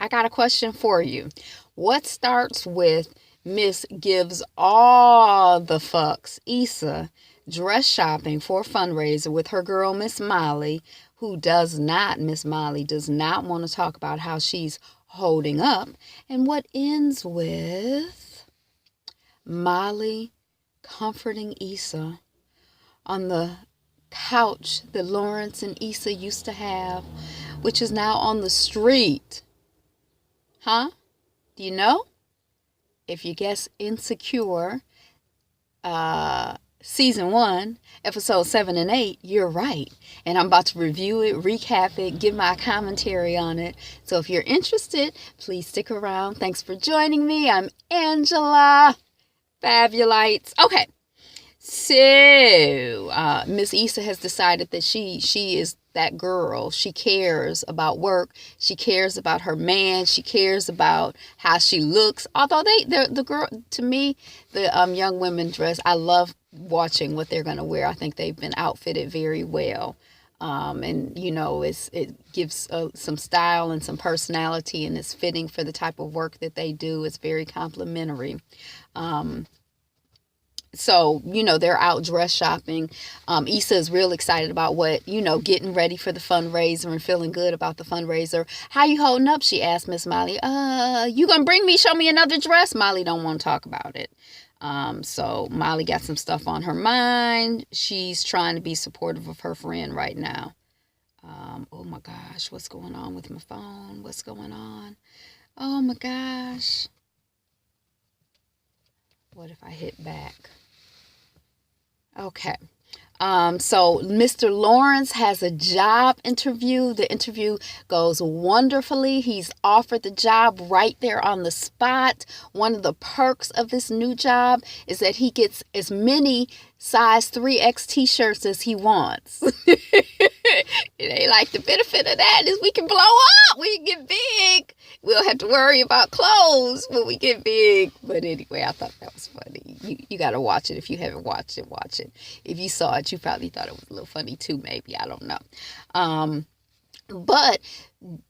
I got a question for you. What starts with Miss Gives all the fucks, Issa, dress shopping for a fundraiser with her girl, Miss Molly, who does not, Miss Molly does not want to talk about how she's holding up, and what ends with Molly comforting Issa on the couch that Lawrence and Issa used to have, which is now on the street. Huh? Do you know? If you guess Insecure, season 1, episode 7 and 8, you're right. And I'm about to review it, recap it, give my commentary on it. So if you're interested, please stick around. Thanks for joining me. I'm Angela. Fabulites. Okay. So, Miss Issa has decided that she is that girl. She cares about work. She cares about her man. She cares about how she looks. Although the girl, to me, the young women dress, I love watching what they're going to wear. I think they've been outfitted very well. And you know, it gives some style and some personality, and it's fitting for the type of work that they do. It's very complimentary. So, you know, they're out dress shopping. Issa is real excited about getting ready for the fundraiser and feeling good about the fundraiser. How you holding up? She asked Miss Molly. You gonna show me another dress? Molly don't want to talk about it. So Molly got some stuff on her mind. She's trying to be supportive of her friend right now. Oh my gosh, what's going on with my phone? What's going on? Oh my gosh. What if I hit back? Okay. So Mr. Lawrence has a job interview. The interview goes wonderfully. He's offered the job right there on the spot. One of the perks of this new job is that he gets as many size 3X t-shirts as he wants. It ain't like the benefit of that is we can blow up. We can get big. We'll have to worry about clothes when we get big. But anyway, I thought that was funny. You got to watch it. If you haven't watched it, watch it. If you saw it, you probably thought it was a little funny too, maybe. I don't know. But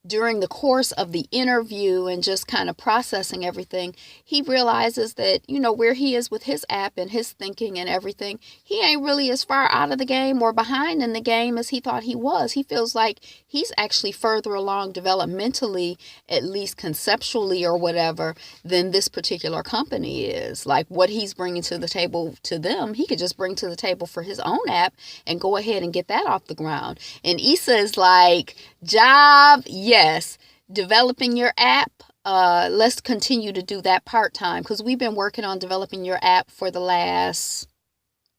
during the course of the interview and just kind of processing everything, he realizes that, where he is with his app and his thinking and everything, he ain't really as far out of the game or behind in the game as he thought he was. He feels like he's actually further along developmentally, at least conceptually or whatever, than this particular company is. Like what he's bringing to the table to them, he could just bring to the table for his own app and go ahead and get that off the ground. And Issa is like, job, yes. Developing your app, let's continue to do that part-time, because we've been working on developing your app for the last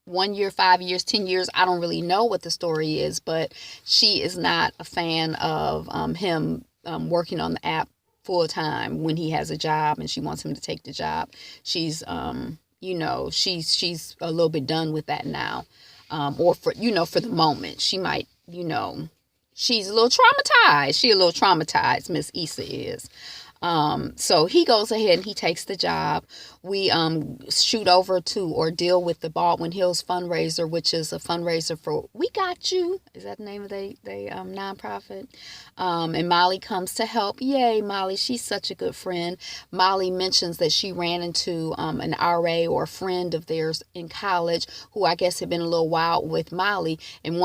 1 year, 5 years, 10 years. I don't really know what the story is, but she is not a fan of him working on the app full-time when he has a job and she wants him to take the job. She's she's a little bit done with that now, or for the moment. She might, she's a little traumatized. Miss Issa is. So he goes ahead and he takes the job. We shoot over to or deal with the Baldwin Hills fundraiser, which is a fundraiser for We Got You. Is that the name of the nonprofit? And Molly comes to help. Yay, Molly. She's such a good friend. Molly mentions that she ran into an RA or a friend of theirs in college who I guess had been a little wild with Molly. And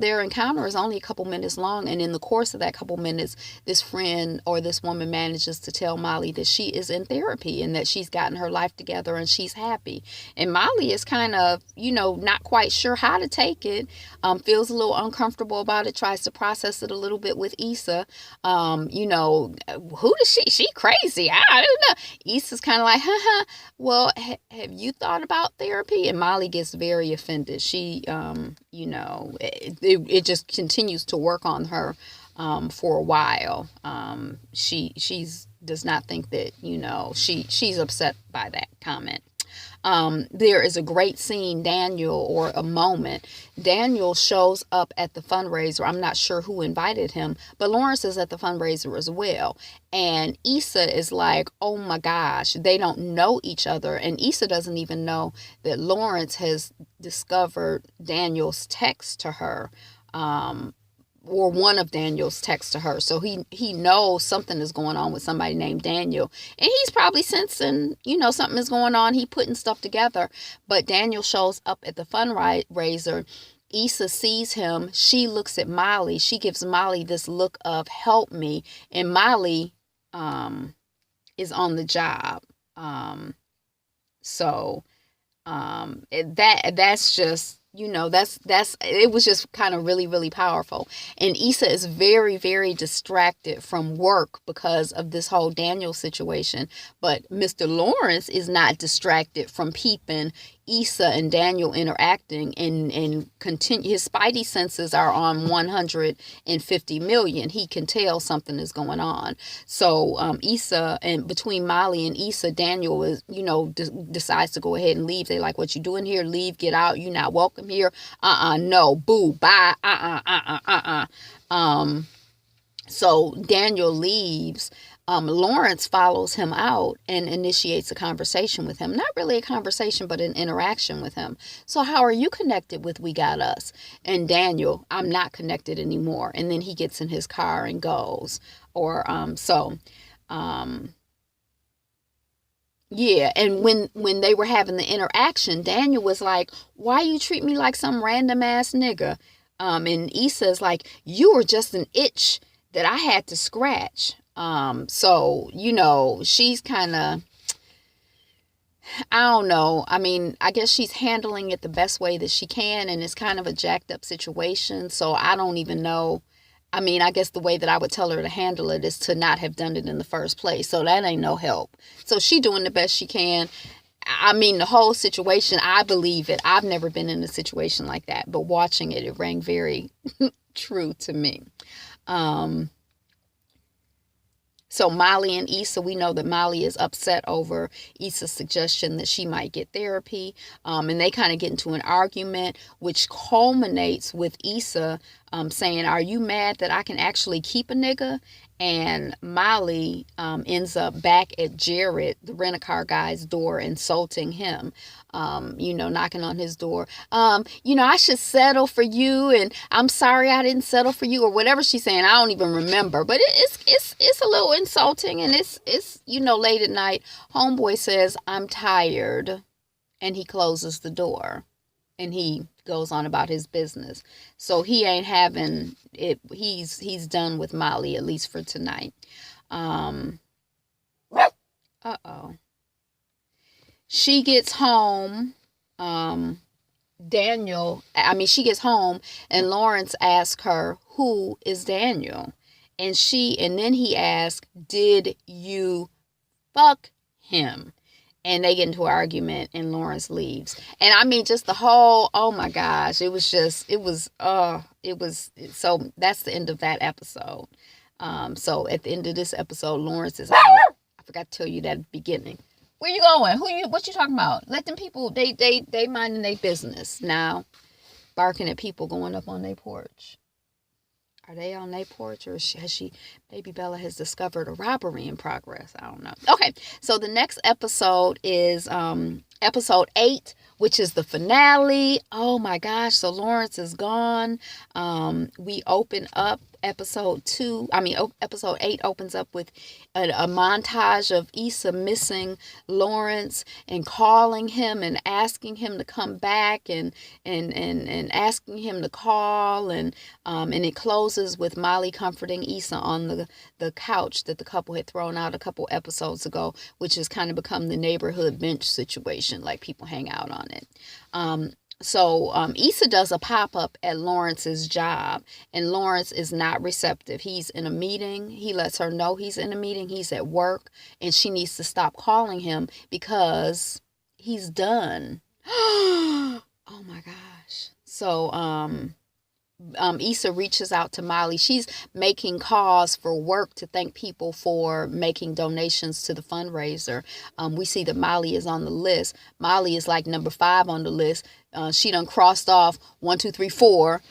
their encounter is only a couple minutes long. And in the course of that couple minutes, this friend or this woman manages to tell Molly that she is in therapy and that she's gotten her life together and she's happy. And Molly is kind of, not quite sure how to take it, feels a little uncomfortable about it, tries to process it a little bit with Issa. Who is she? She crazy. I don't know. Issa's kind of like, well, have you thought about therapy? And Molly gets very offended. She, it just continues to work on her for a while. She's does not think that, she's upset by that comment. There is a great scene, or a moment. Daniel shows up at the fundraiser. I'm not sure who invited him, but Lawrence is at the fundraiser as well. And Issa is like, oh my gosh, they don't know each other. And Issa doesn't even know that Lawrence has discovered Daniel's text to her, or one of Daniel's texts to her. So he knows something is going on with somebody named Daniel. And he's probably sensing, something is going on. He putting stuff together. But Daniel shows up at the fundraiser. Issa sees him. She looks at Molly. She gives Molly this look of help me. And Molly is on the job. That's just, it was just kind of really, really powerful. And Issa is very, very distracted from work because of this whole Daniel situation. But Mr. Lawrence is not distracted from peeping Issa and Daniel interacting and continue. His spidey senses are on 150 million. He can tell something is going on. So Issa, and between Molly and Issa, Daniel is, decides to go ahead and leave. They like, what you doing here? Leave, get out. You're not welcome here. No, boo, bye. So Daniel leaves. Lawrence follows him out and initiates a conversation with him. Not really a conversation, but an interaction with him. So how are you connected with We Got Us? And Daniel, I'm not connected anymore. And then he gets in his car and goes. Yeah, and when they were having the interaction, Daniel was like, why you treat me like some random ass nigga? And Issa's like, you were just an itch that I had to scratch. She's kind of, I don't know. I mean, I guess she's handling it the best way that she can, and it's kind of a jacked up situation. So I don't even know. I mean, I guess the way that I would tell her to handle it is to not have done it in the first place. So that ain't no help. So she doing the best she can. I mean, the whole situation, I believe it. I've never been in a situation like that, but watching it, it rang very true to me. So Molly and Issa, we know that Molly is upset over Issa's suggestion that she might get therapy. And they kind of get into an argument, which culminates with Issa saying, are you mad that I can actually keep a nigga? And Molly ends up back at Jared, the rent-a-car guy's door, insulting him, knocking on his door. I should settle for you, and I'm sorry I didn't settle for you, or whatever she's saying. I don't even remember, but it's a little insulting, and it's late at night. Homeboy says, I'm tired, and he closes the door, and he goes on about his business. So he ain't having it. He's done with Molly, at least for tonight. She gets home. She gets home, and Lawrence asks her, who is Daniel? And then he asks, did you fuck him? And they get into an argument, and Lawrence leaves. And I mean, just the whole, oh my gosh, so that's the end of that episode. So at the end of this episode, Lawrence is out. I forgot to tell you that at the beginning. Where you going? What you talking about? Let them people, they minding their business now, barking at people going up on their porch. Are they on their porch, or Baby Bella has discovered a robbery in progress? I don't know. Okay, so the next episode is episode 8, which is the finale. Oh my gosh, so Lawrence is gone. We open up episode 8 opens up with a montage of Issa missing Lawrence and calling him and asking him to come back and asking him to call, and it closes with Molly comforting Issa on the couch that the couple had thrown out a couple episodes ago, which has kind of become the neighborhood bench situation, like people hang out on it. So Issa does a pop-up at Lawrence's job, and Lawrence is not receptive. He's in a meeting. He lets her know he's in a meeting. He's at work, and she needs to stop calling him because he's done. Oh my gosh. So Issa reaches out to Molly. She's making calls for work to thank people for making donations to the fundraiser. We see that Molly is on the list. Molly is like number 5 on the list. She done crossed off 1, 2, 3, 4,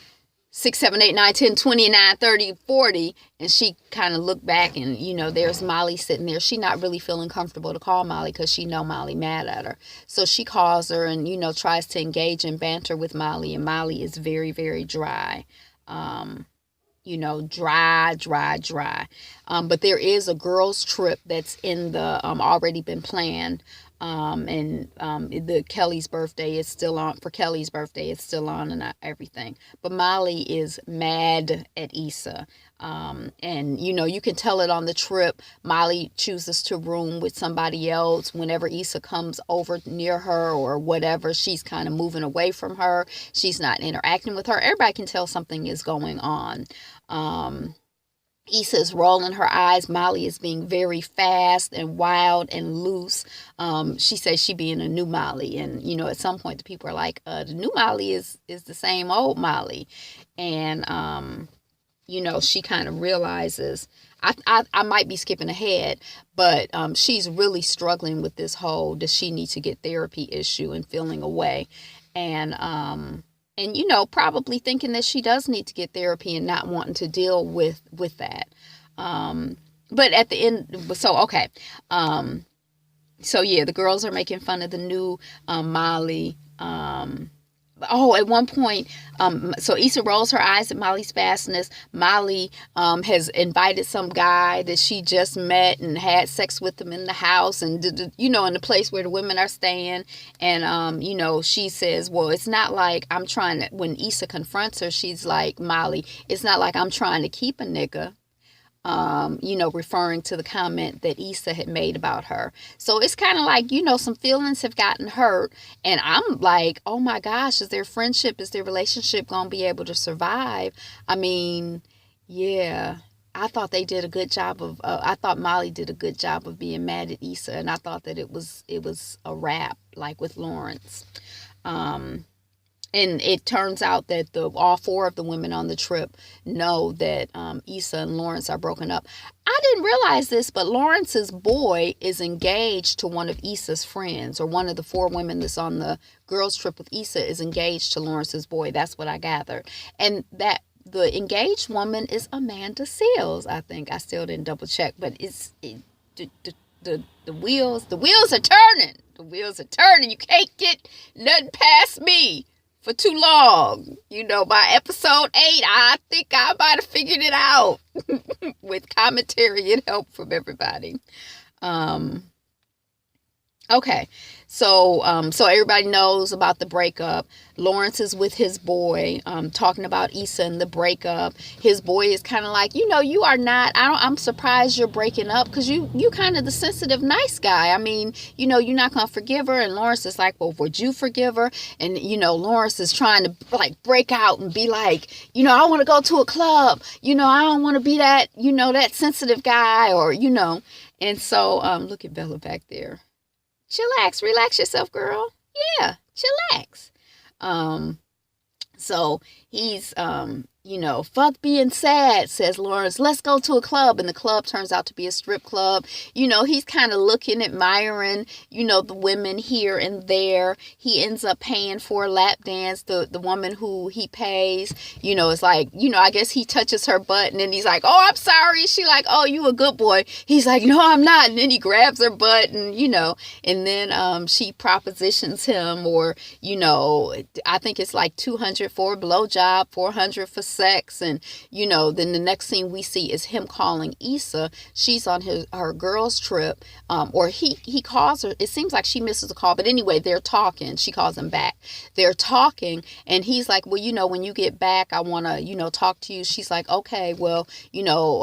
6, 7, 8, 9, 10, 29, 30, 40. And she kind of looked back, and, there's Molly sitting there. She not really feeling comfortable to call Molly because she know Molly mad at her. So she calls her and, tries to engage in banter with Molly. And Molly is very, very dry. dry, dry, dry. But there is a girls trip that's in the already been planned. And the Kelly's birthday is still on. For Kelly's birthday, it's still on and everything. But Molly is mad at Issa. And you can tell it on the trip. Molly chooses to room with somebody else. Whenever Issa comes over near her or whatever, she's kind of moving away from her. She's not interacting with her. Everybody can tell something is going on. Issa is rolling her eyes. Molly is being very fast and wild and loose. She says she being a new Molly. And, at some point the people are like, the new Molly is the same old Molly. And, she kind of realizes, I might be skipping ahead, but she's really struggling with this whole, does she need to get therapy issue and feeling away. And probably thinking that she does need to get therapy and not wanting to deal with that. But at the end, so, okay. So yeah, the girls are making fun of the new Molly. At one point, so Issa rolls her eyes at Molly's fastness. Molly has invited some guy that she just met and had sex with him in the house and, in the place where the women are staying. And, she says, well, it's not like I'm trying to, when Issa confronts her, she's like, Molly, it's not like I'm trying to keep a nigga. Referring to the comment that Issa had made about her. So it's kind of like, some feelings have gotten hurt. And I'm like, oh my gosh, is their friendship, is their relationship going to be able to survive? I mean, yeah, I thought they did a good job of, I thought Molly did a good job of being mad at Issa. And I thought that it was a wrap, like with Lawrence. And it turns out that all four of the women on the trip know that Issa and Lawrence are broken up. I didn't realize this, but Lawrence's boy is engaged to one of Issa's friends, or one of the four women that's on the girls' trip with Issa is engaged to Lawrence's boy. That's what I gathered. And that the engaged woman is Amanda Seales, I think. I still didn't double check, but the wheels are turning. The wheels are turning. You can't get nothing past me for too long. By episode 8, I think I might have figured it out with commentary and help from everybody. Okay. So everybody knows about the breakup. Lawrence is with his boy, talking about Issa and the breakup. His boy is kind of like, you are not, I'm surprised you're breaking up, because you kind of the sensitive, nice guy. I mean, you're not going to forgive her. And Lawrence is like, well, would you forgive her? And, Lawrence is trying to like break out and be like, I want to go to a club. I don't want to be that, that sensitive guy, or, and so, look at Bella back there. Chillax, relax yourself, girl. Yeah, chillax. So he's, fuck being sad, says Lawrence. Let's go to a club. And the club turns out to be a strip club. He's kind of looking, admiring, the women here and there. He ends up paying for a lap dance. The woman who he pays, is like, I guess he touches her butt and then he's like, oh, I'm sorry. She like, oh, you a good boy. He's like, no, I'm not. And then he grabs her butt and, and then she propositions him, or, I think it's like 200 for a blowjob, 400 for sex. And then the next scene we see is him calling Issa. She's on her girls trip, or he calls her. It seems like she misses a call, but anyway, they're talking. She calls him back. They're talking, and he's like, well, when you get back, I want to talk to you. She's like, okay, well,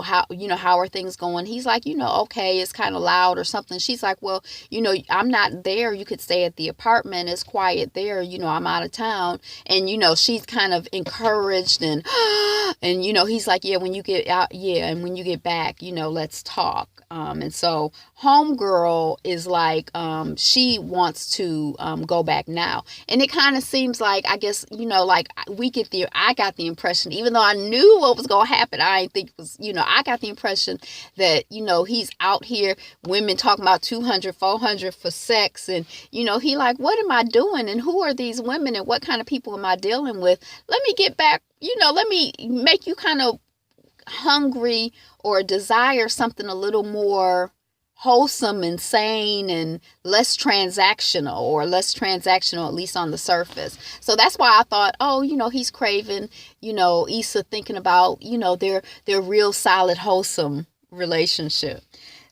how are things going? He's like, okay, it's kind of loud or something. She's like, well, I'm not there. You could stay at the apartment. It's quiet there. I'm out of town. And she's kind of encouraged, and he's like, yeah, when you get out, yeah, and when you get back, let's talk. And so homegirl is like, she wants to go back now. And it kind of seems like, I guess, I got the impression, even though I knew what was going to happen, I didn't think it was, I got the impression that, he's out here, women talking about 200, 400 for sex. And, he like, what am I doing? And who are these women? And what kind of people am I dealing with? Let me get back, let me make you kind of hungry or desire something a little more wholesome and sane and less transactional, or less transactional, at least on the surface. So that's why I thought, oh, he's craving, Issa thinking about, their real solid, wholesome relationship.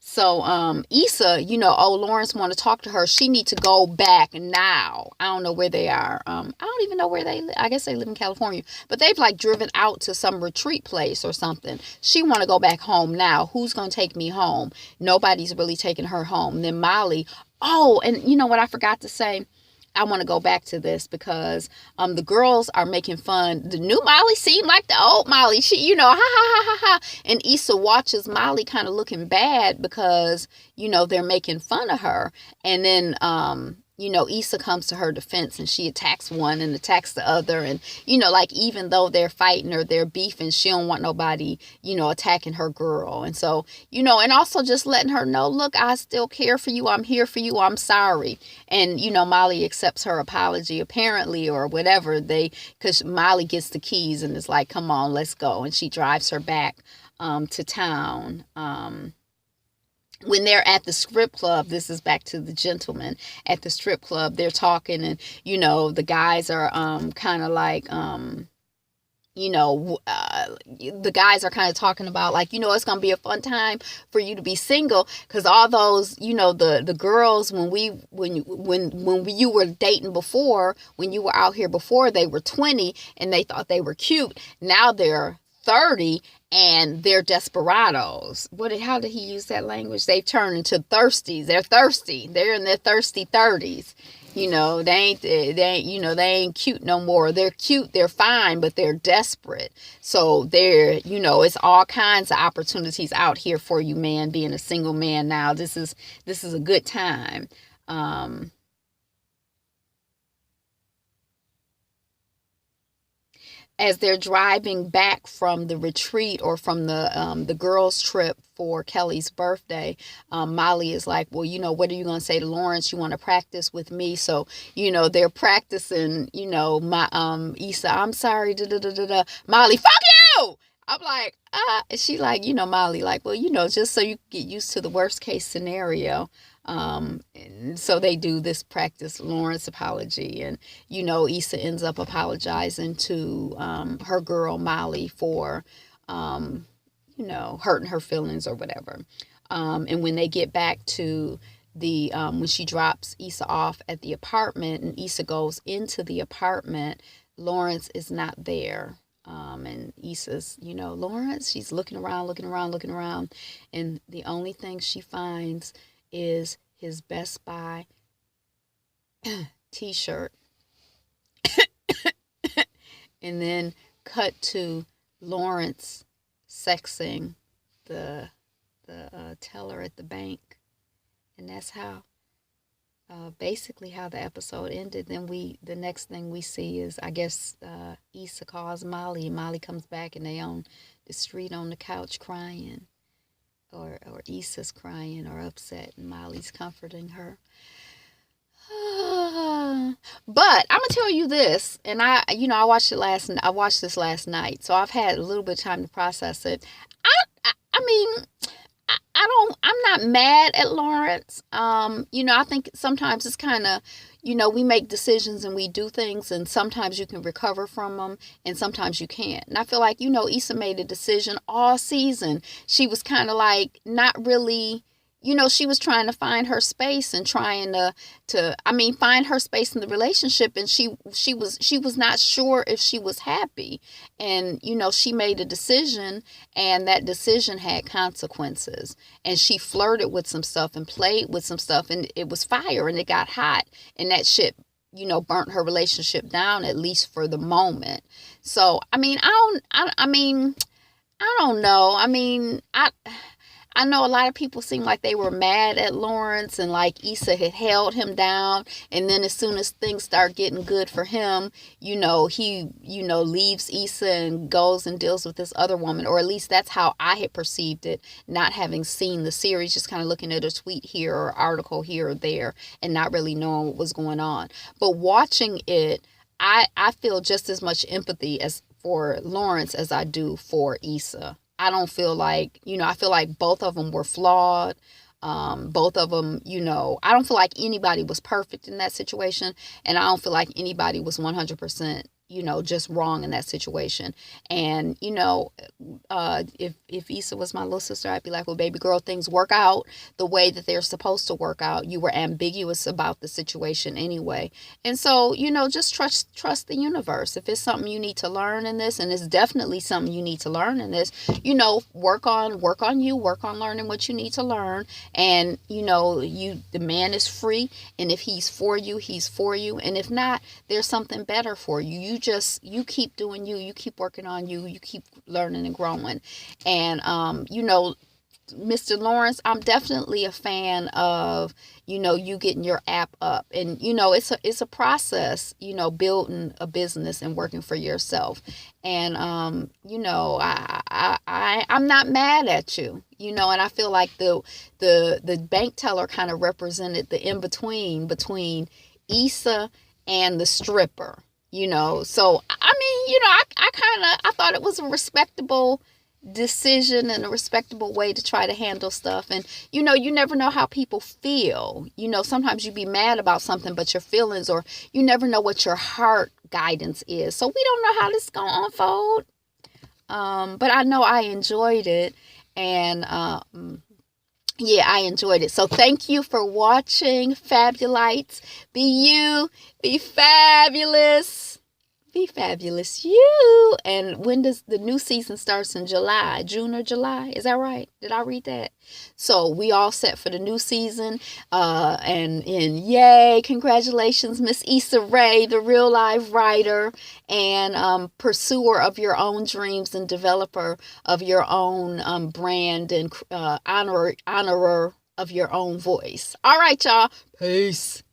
So Issa, Lawrence want to talk to her. She need to go back now. I don't know where they are. I don't even know where they live. I guess they live in California. But they've like driven out to some retreat place or something. She want to go back home now. Who's going to take me home? Nobody's really taking her home. And then Molly. Oh, and you know what I forgot to say? I want to go back to this because the girls are making fun. The new Molly seemed like the old Molly. She, ha ha ha ha ha. And Issa watches Molly kind of looking bad because, they're making fun of her. And then, Issa comes to her defense and she attacks one and attacks the other. And, like even though they're fighting or they're beefing, she don't want nobody, attacking her girl. And so, and also just letting her know, look, I still care for you. I'm here for you. I'm sorry. And, Molly accepts her apology apparently or whatever because Molly gets the keys and is like, come on, let's go. And she drives her back to town. When they're at the strip club, this is back to the gentleman at the strip club, they're talking and, the guys are kind of like, the guys are kind of talking about like, it's going to be a fun time for you to be single because all those, the girls, when you were dating before, when you were out here before, they were 20 and they thought they were cute. Now they're 30 and they're desperados. How did he use that language? They've turned into thirsties. They're thirsty. They're in their thirsty 30s. They ain't cute no more. They're cute, they're fine, but they're desperate. So it's all kinds of opportunities out here for you, man, being a single man now. This is a good time. As they're driving back from the retreat or from the girls' trip for Kelly's birthday, Molly is like, well, what are you going to say to Lawrence? You want to practice with me? So, they're practicing, my Issa, I'm sorry, da da da da da. Molly, fuck you! I'm like, and she like, Molly, like, well, just so you get used to the worst case scenario. And so they do this practice Lawrence apology, and Issa ends up apologizing to her girl Molly for hurting her feelings or whatever. And when they get back to the when she drops Issa off at the apartment and Issa goes into the apartment, Lawrence is not there. And Issa's, Lawrence, she's looking around, and the only thing she finds is his Best Buy t-shirt. And then cut to Lawrence sexing the teller at the bank. And that's how basically how the episode ended. Then the next thing we see is, I guess, Issa calls Molly. Molly comes back and they on the street on the couch crying. Or Issa's crying or upset and Molly's comforting her. But I'm gonna tell you this, and I watched this last night, so I've had a little bit of time to process it. I mean, I'm not mad at Lawrence. I think sometimes it's kind of, we make decisions and we do things, and sometimes you can recover from them and sometimes you can't. And I feel like, Issa made a decision all season. She was kind of like not really, she was trying to find her space and trying to find her space in the relationship, and she was not sure if she was happy. And she made a decision, and that decision had consequences, and she flirted with some stuff and played with some stuff, and it was fire and it got hot, and that shit burnt her relationship down, at least for the moment. So I don't know. I know a lot of people seem like they were mad at Lawrence and like Issa had held him down. And then as soon as things start getting good for him, he, leaves Issa and goes and deals with this other woman. Or at least that's how I had perceived it, not having seen the series, just kind of looking at a tweet here or article here or there and not really knowing what was going on. But watching it, I feel just as much empathy as for Lawrence as I do for Issa. I don't feel like, I feel like both of them were flawed. Both of them, I don't feel like anybody was perfect in that situation, and I don't feel like anybody was 100%, just wrong in that situation. And, if Issa was my little sister, I'd be like, well, baby girl, things work out the way that they're supposed to work out. You were ambiguous about the situation anyway. And so, just trust the universe. If it's something you need to learn in this, and it's definitely something you need to learn in this, work on you, work on learning what you need to learn. And, the man is free. And if he's for you, he's for you. And if not, there's something better for you. You keep doing you keep working on you keep learning and growing. And, Mr. Lawrence, I'm definitely a fan of, you getting your app up. And, it's a process, building a business and working for yourself. And, I'm not mad at you, and I feel like the bank teller kind of represented the between Issa and the stripper. So I mean, I thought it was a respectable decision and a respectable way to try to handle stuff. And you never know how people feel. Sometimes you be mad about something, but your feelings, or you never know what your heart guidance is. So we don't know how this is gonna unfold. But I know I enjoyed it. And yeah, I enjoyed it. So thank you for watching, Fabulites. Be you, be fabulous. Be fabulous, you. And when does the new season starts? In July, June or July? Is that right? Did I read that? So we all set for the new season. And yay, congratulations, Miss Issa Rae, the real life writer and pursuer of your own dreams and developer of your own brand and honorer of your own voice. All right, y'all. Peace.